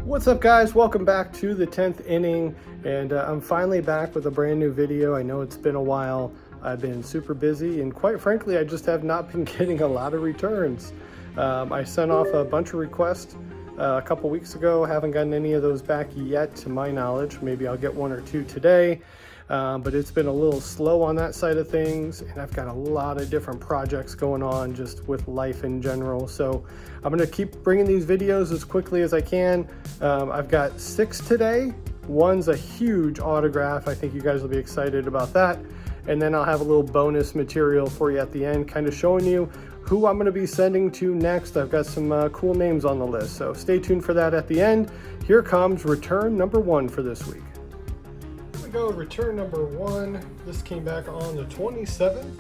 What's up, guys? Welcome back to the 10th inning, and I'm finally back with a brand new video. I know it's been a while. I've been super busy, and quite frankly, I just have not been getting a lot of returns. I sent off a bunch of requests a couple weeks ago. Haven't gotten any of those back yet, to my knowledge. Maybe I'll get one or two today, but it's been a little slow on that side of things, and I've got a lot of different projects going on just with life in general. So I'm going to keep bringing these videos as quickly as I can. I've got 6 today. One's a huge autograph. I think you guys will be excited about that. And then I'll have a little bonus material for you at the end, kind of showing you who I'm going to be sending to next. I've got some cool names on the list, so stay tuned for that at the end. Here comes return number 1 for this week. Here we go, return number 1. This came back on the 27th,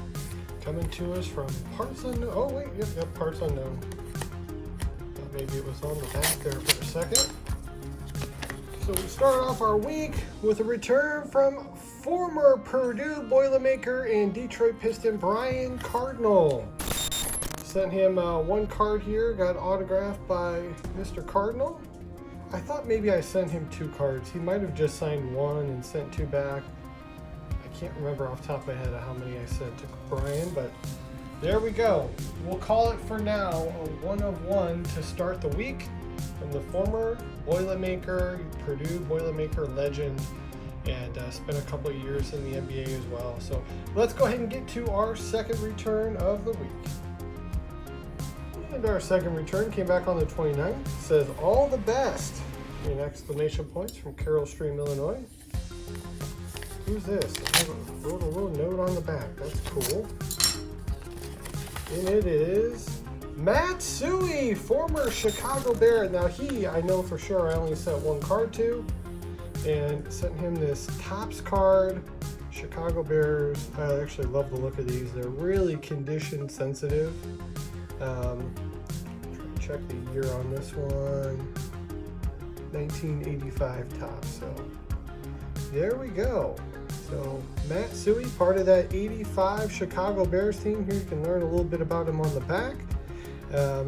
coming to us from Parts Unknown. Oh wait, yep, Parts Unknown. Thought maybe it was on the back there for a second. So we start off our week with a return from former Purdue Boilermaker and Detroit Piston Brian Cardinal. Sent him one card here, got autographed by Mr. Cardinal. I thought maybe I sent him 2 cards. He might have just signed 1 and sent 2 back. I can't remember off the top of my head how many I sent to Brian, but there we go. We'll call it for now a 1 of 1 to start the week from the former Boilermaker, Purdue Boilermaker legend, and spent a couple of years in the NBA as well. So let's go ahead and get to our second return of the week. And our second return came back on the 29th. It says, all the best, in exclamation points, from Carroll Stream, Illinois. Who's this? I wrote a little note on the back. That's cool. And it is Matt Suhey, former Chicago Bear. Now I know for sure I only sent 1 card to, and sent him this Topps card. Chicago Bears, I actually love the look of these. They're really condition sensitive. Check the year on this one. 1985 Topps. So there we go. So Matt Suhey, part of that 85 Chicago Bears team. Here you can learn a little bit about him on the back.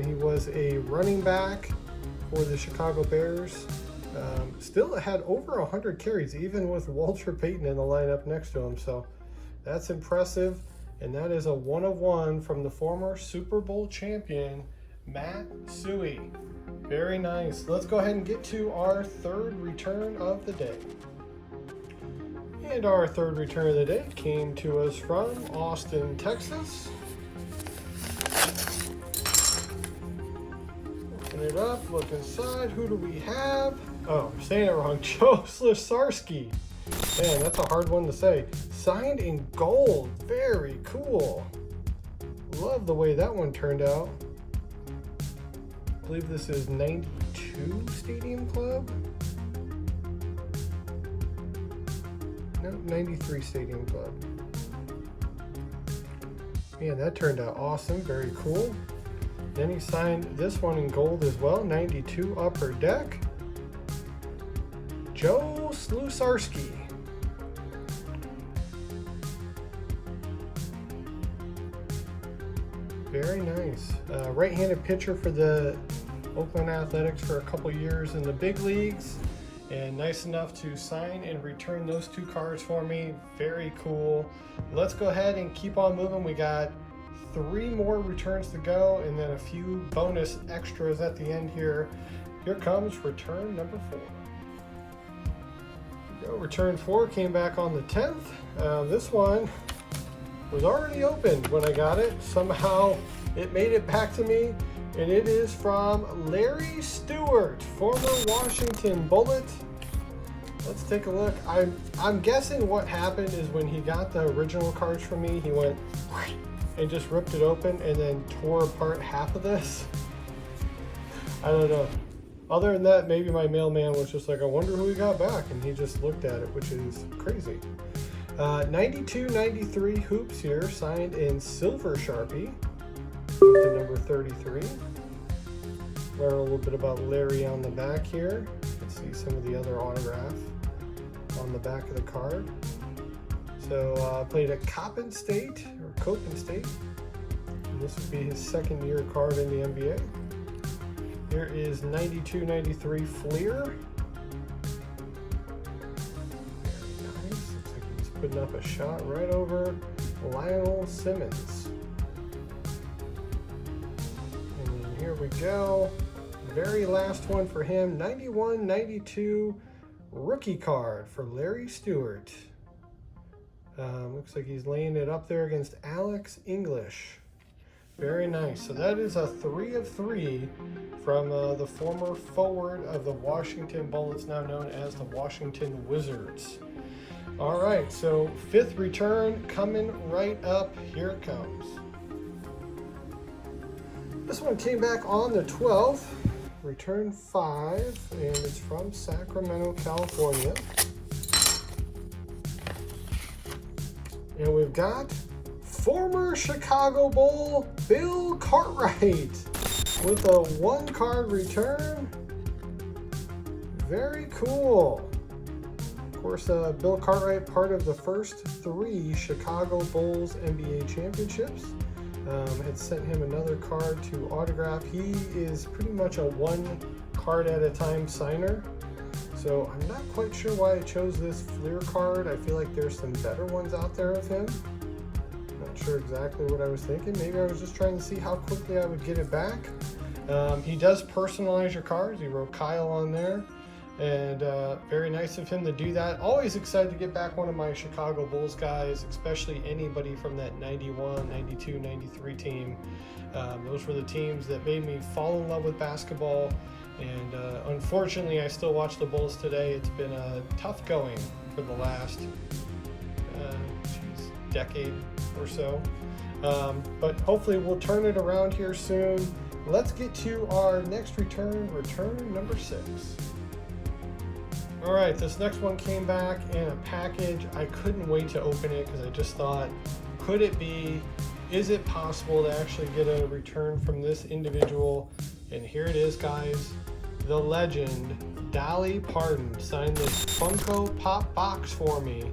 He was a running back for the Chicago Bears. Still had over 100 carries, even with Walter Payton in the lineup next to him. So that's impressive. And that is a 1 of 1 from the former Super Bowl champion, Matt Suhey. Very nice. Let's go ahead and get to our third return of the day. And our third return of the day came to us from Austin, Texas. Open it up, look inside. Who do we have? Oh, I'm saying it wrong. Joe Slusarski. Man, that's a hard one to say. Signed in gold. Very cool. Love the way that one turned out. I believe this is 92 Stadium Club. No, 93 Stadium Club. Man, that turned out awesome. Very cool. Then he signed this one in gold as well. 92 Upper Deck. Joe Slusarski. Very nice. Right-handed pitcher for the Oakland Athletics for a couple years in the big leagues, and nice enough to sign and return those 2 cards for me. Very cool. Let's go ahead and keep on moving. We got 3 more returns to go, and then a few bonus extras at the end here. Here comes return number 4. Here we go. Return 4 came back on the 10th. This one was already opened when I got it. Somehow it made it back to me, and it is from Larry Stewart, former Washington Bullet. Let's take a look. I'm guessing what happened is when he got the original cards from me, he went and just ripped it open and then tore apart half of this. I don't know. Other than that, maybe my mailman was just like, I wonder who he got back, and he just looked at it, which is crazy. 92-93 hoops here, signed in silver Sharpie, the number 33. Learn a little bit about Larry on the back here. Let's see some of the other autograph on the back of the card. So played at Coppin State, or Coppin State. And this would be his 2nd year card in the NBA. Here is 92-93 Fleer. Very nice. Looks like he's putting up a shot right over Lionel Simmons. And then here we go. Very last one for him, 91-92 rookie card for Larry Stewart. Looks like he's laying it up there against Alex English. Very nice. So that is a 3 of 3 from the former forward of the Washington Bullets, now known as the Washington Wizards. All right, so 5th return coming right up. Here it comes. This one came back on the 12th. Return 5, and it's from Sacramento, California. And we've got former Chicago Bull Bill Cartwright with a 1-card return. Very cool. Of course, Bill Cartwright, part of the first 3 Chicago Bulls NBA championships. Had sent him another card to autograph. He is pretty much a 1 card at a time signer. So I'm not quite sure why I chose this Fleer card. I feel like there's some better ones out there of him. Not sure exactly what I was thinking. Maybe I was just trying to see how quickly I would get it back. He does personalize your cards. He wrote Kyle on there. And very nice of him to do that. Always excited to get back one of my Chicago Bulls guys, especially anybody from that 91, 92, 93 team. Those were the teams that made me fall in love with basketball. And unfortunately, I still watch the Bulls today. It's been a tough going for the last decade or so. But hopefully we'll turn it around here soon. Let's get to our next return number 6. All right, this next one came back in a package. I couldn't wait to open it because I just thought, could it be, is it possible to actually get a return from this individual? And here it is, guys. The legend, Dolly Parton, signed this Funko Pop box for me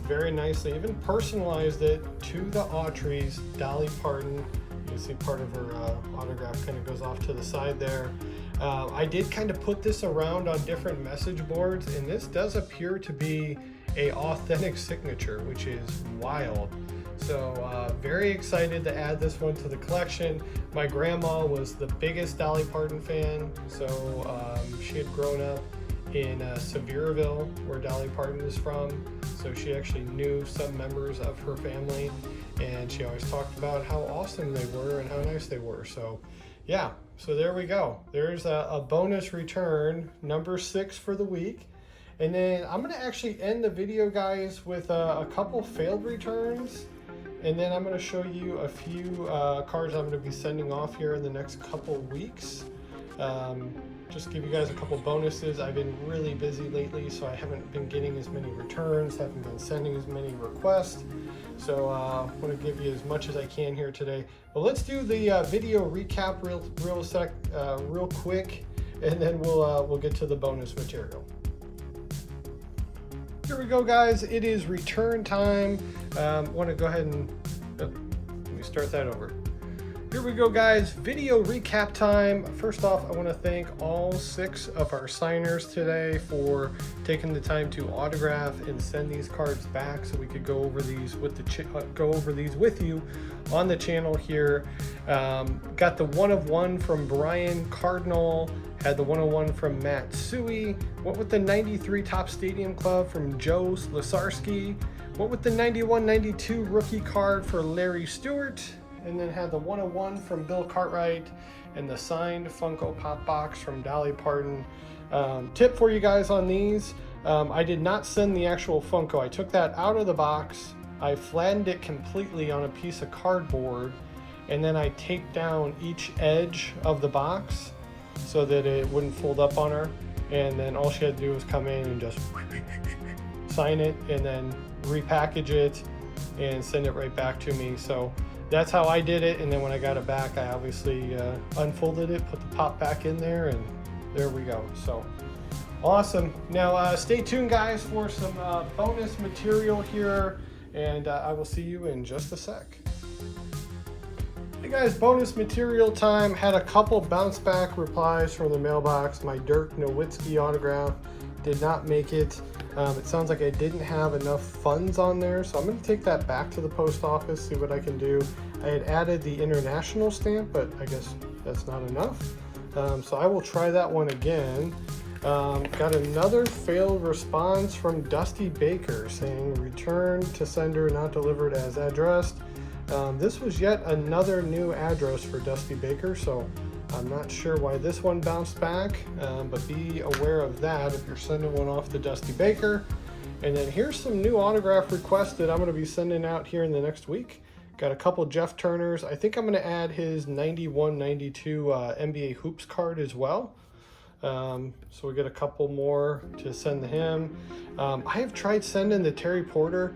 very nicely. Even personalized it to the Autry's Dolly Parton. You can see part of her autograph kind of goes off to the side there. I did kind of put this around on different message boards, and this does appear to be a authentic signature, which is wild. So very excited to add this one to the collection. My grandma was the biggest Dolly Parton fan, so she had grown up in Sevierville, where Dolly Parton is from. So she actually knew some members of her family, and she always talked about how awesome they were and how nice they were. So yeah, so there we go. There's a bonus return, number 6 for the week. And then I'm gonna actually end the video, guys, with a couple failed returns. And then I'm gonna show you a few cards I'm gonna be sending off here in the next couple weeks. Just give you guys a couple bonuses. I've been really busy lately, so I haven't been getting as many returns, haven't been sending as many requests. So I want to give you as much as I can here today. But let's do the video recap real quick, and then we'll get to the bonus material. Here we go, guys. It is return time. Want to go ahead and let me start that over. Here we go, guys. Video recap time. First off, I want to thank all 6 of our signers today for taking the time to autograph and send these cards back, so we could go over these with with you on the channel here. Got the 1 of 1 from Brian Cardinal. Had the 101 from Matt Suhey. Went with the 93 Top Stadium Club from Joe Slusarski. Went with the 91-92 rookie card for Larry Stewart. And then had the 101 from Bill Cartwright and the signed Funko Pop box from Dolly Parton. Tip for you guys on these, I did not send the actual Funko. I took that out of the box, I flattened it completely on a piece of cardboard, and then I taped down each edge of the box so that it wouldn't fold up on her. And then all she had to do was come in and just sign it and then repackage it and send it right back to me. So that's how I did it, and then when I got it back, I obviously unfolded it, put the pop back in there, and there we go. So awesome. Now stay tuned, guys, for some bonus material here, and I will see you in just a sec. Hey guys, bonus material time. Had a couple bounce back replies from the mailbox. My Dirk Nowitzki autograph did not make it. It sounds like I didn't have enough funds on there, so I'm going to take that back to the post office, see what I can do. I had added the international stamp, but I guess that's not enough. So I will try that one again. Got another failed response from Dusty Baker saying return to sender not delivered as addressed. This was yet another new address for Dusty Baker, so I'm not sure why this one bounced back, but be aware of that if you're sending one off to Dusty Baker. And then here's some new autograph requests that I'm going to be sending out here in the next week. Got a couple Jeff Turners. I think I'm going to add his 91-92 NBA Hoops card as well. So we get a couple more to send to him. I have tried sending the Terry Porter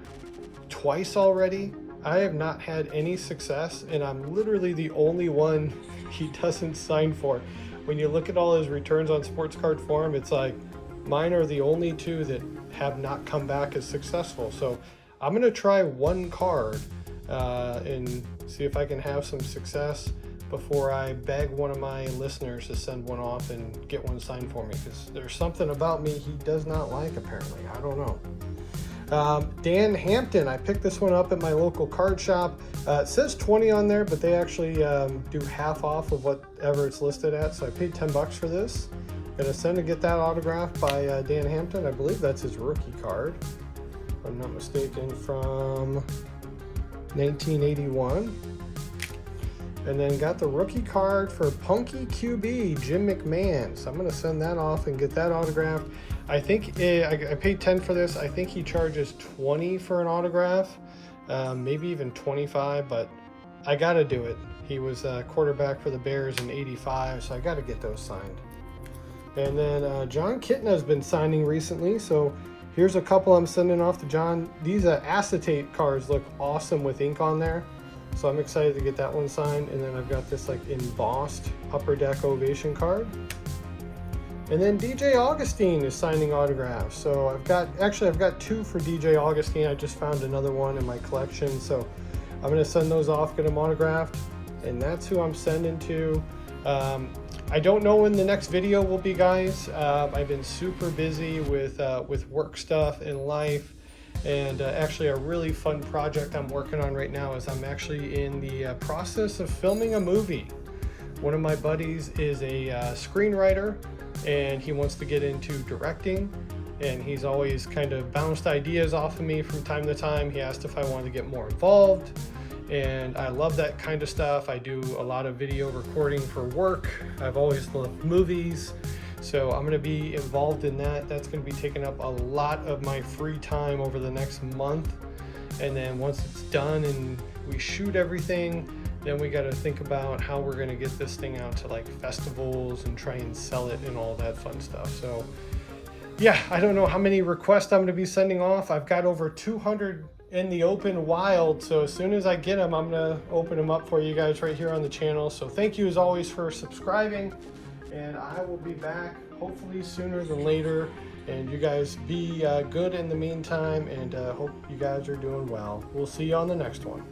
twice already. I have not had any success, and I'm literally the only one he doesn't sign for. When you look at all his returns on Sports Card Forum, it's like mine are the only two that have not come back as successful. So I'm going to try one card and see if I can have some success before I beg one of my listeners to send one off and get one signed for me, because there's something about me he does not like, apparently. I don't know. Dan Hampton, I picked this one up at my local card shop. It says 20 on there, but they actually do half off of whatever it's listed at, so I paid 10 bucks for this. Gonna send and get that autographed by Dan Hampton. I believe that's his rookie card, if I'm not mistaken, from 1981. And then got the rookie card for Punky QB, Jim McMahon. So I'm gonna send that off and get that autographed. I think I paid 10 for this. I think he charges 20 for an autograph, maybe even 25, but I gotta do it. He was a quarterback for the Bears in '85, so I gotta get those signed. And then John Kitna has been signing recently, so here's a couple I'm sending off to John. These acetate cards look awesome with ink on there, so I'm excited to get that one signed. And then I've got this like embossed Upper Deck Ovation card. And then DJ Augustine is signing autographs. So I've got two for DJ Augustine. I just found another one in my collection. So I'm gonna send those off, get them autographed. And that's who I'm sending to. I don't know when the next video will be, guys. I've been super busy with work stuff in life. And actually a really fun project I'm working on right now is I'm actually in the process of filming a movie. One of my buddies is a screenwriter, and he wants to get into directing, and he's always kind of bounced ideas off of me from time to time. He asked if I wanted to get more involved, and I love that kind of stuff. I do a lot of video recording for work. I've always loved movies, so I'm going to be involved in that. That's going to be taking up a lot of my free time over the next month, and then once it's done and we shoot everything, then we got to think about how we're going to get this thing out to like festivals and try and sell it and all that fun stuff. So yeah, I don't know how many requests I'm going to be sending off. I've got over 200 in the open wild, so as soon as I get them, I'm going to open them up for you guys right here on the channel. So thank you as always for subscribing, and I will be back hopefully sooner than later. And you guys be good in the meantime, and hope you guys are doing well. We'll see you on the next one.